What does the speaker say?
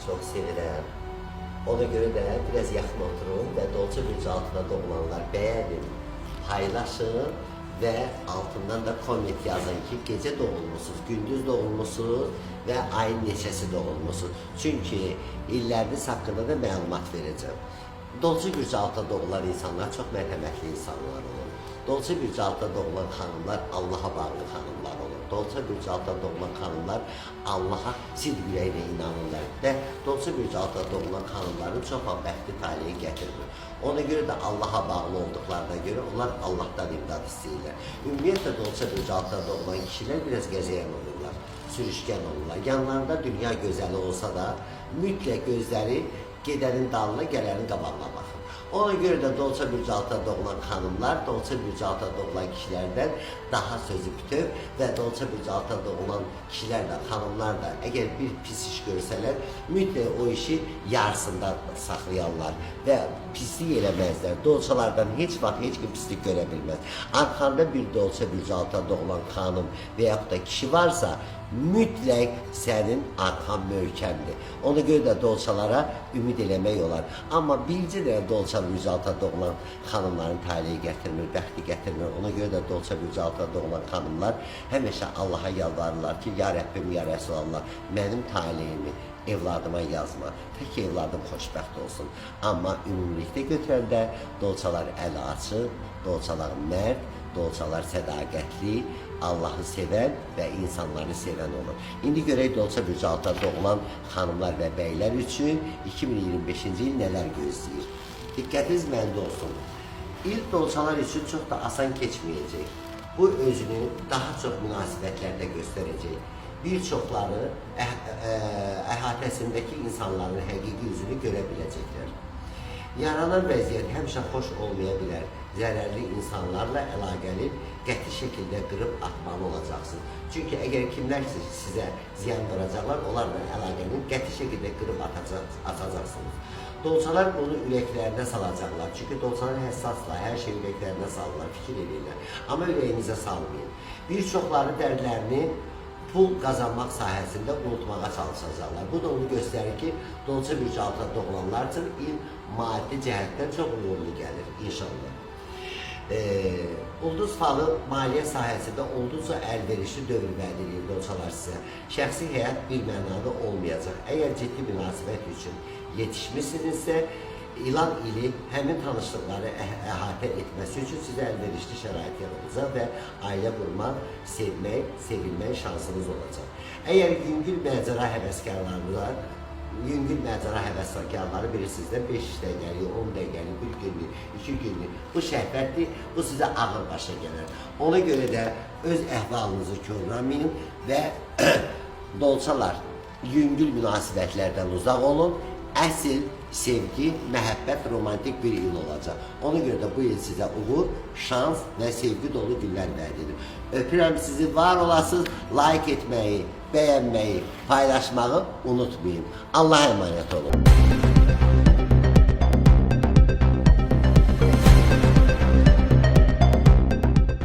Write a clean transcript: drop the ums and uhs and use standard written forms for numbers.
çok sevirəm. Ona göre de biraz yaxın oturun ve Dolce Burcu altında doğulanlar beğenin, paylaşın ve altından da comment yazın ki gece doğulmuşsunuz, gündüz doğulmuşsunuz ve ayın neçəsi doğulmuşsunuz. Çünkü illəriniz haqqında da məlumat verəcəm. Dolce Burcu altında doğulan insanlar çok mərhəmətli insanlar olur. Dolce Burcu altında doğulan xanımlar Allah'a bağlı xanımlar olur. Dolce Burcu altında doğulan xanımlar Allah'a sil ürəklə inanırlar və Dolce Burcu altında doğulan xanımların çox bəxtli taleyi gətirir. Ona göre de Allah'a bağlı olduklarına göre onlar Allah'tan imdad istəyirlər. Ümumiyyətlə Dolce Burcu altında doğulan kişilər biraz gəzəyən olurlar, sürüşkən olurlar. Yanlarında dünya gözəli olsa da mütləq gözləri gedənin dalına, gələnin qabağına baxır. Ona göre de Dolce Burcu altında doğulan xanımlar, Dolce Burcu altında doğulan kişilerden daha sözü bütöv ve Dolce Burcu altında doğulan kişiler de, xanımlar da eğer bir pis iş görseler, mütləq o işi yarısında saxlayanlar ve pislik eləməzlər. Dolçalardan heç vaxt heç kim pislik görə bilməz. Arkanda bir Dolce Burcu altında doğulan xanım və yaxud da kişi varsa, mütləq sənin arxan möhkəmdir. Ona görə də dolçalara ümid eləmək olar. Amma bircə də Dolce Burcu altında doğulan xanımların taleyi gətirmir, bəxti gətirmir. Ona görə də Dolce Burcu altında doğulan xanımlar həmişə Allaha yalvarırlar ki, ya Rəbbim, ya Rəsulallah, mənim taleyimi evladıma yazma. Tək evladım xoşbəxt olsun. Amma ümumilikdə götürəndə dolçalar əl açıq, dolçalar mərd, dolçalar sədaqətli, Allah'ı seven ve insanları seven olur. İndi görək Dolce Burcu altında doğulan xanımlar ve beyler üçün 2025-ci il nələr gözləyir. Diqqətiniz məndə olsun. İl dolçalar üçün çox da asan keçməyəcək. Bu özünü daha çox münasibətlərdə göstərəcək. Bir çoxları əhatəsindəki insanların həqiqi yüzünü görə biləcəklər. Yaranan vəziyyət həmişə xoş olmaya bilər. Zərərli insanlarla əlaqəli qəti şəkildə qırıb atmalı olacaqsınız. Çünki əgər kimlər sizə ziyan vuracaqlar, onlarla əlaqəni qəti şəkildə qırıb atacaqsınız. Dolçalar bunu ürəklərinə salacaqlar. Çünki dolçalar həssaslar, hər şey ürəklərinə salırlar, fikir edirlər. Amma ürəyinizə salmayın. Bir çoxları dərdlərini pul qazanmaq sahəsində unutmağa çalışacaqlar. Bu da onu göstərir ki, Dolce Burcu altında doğulanlar üçün il maddi cəhətdən çox uğurlu gəlir inşallah. Ulduz falı maliyyə sahəsində olduqca əlverişli dövr vəd edir dolçalar sizə. Şəxsi həyat bir mənada olmayacaq. Əgər ciddi münasibət üçün yetişmişsinizsə, ilan ili həmin tanışlıqları əhatə etməsi üçün sizə əlverişli şərait yaradacaq və ailə qurmaq, sevmək, sevilmək şansınız olacaq. Əgər yüngül macəra həvəskarları bilirsiniz də 5 dəqiqəlik, 10 dəqiqəlik, 1 günlük, 2 günlük bu şəhvətdir, bu sizə ağır başa gələr. Ona görə də öz əhvalınızı korlamayın və dolçalar yüngül münasibətlərdən uzaq olun. Əsl sevgi, məhəbbət, romantik bir il olacaq. Ona görə də bu il sizə uğur, şans və sevgi dolu günlər vəd edir. Öpürəm sizi, var olasınız, like etməyi, bəyənməyi, paylaşmağı unutmayın. Allah'a emanet olun.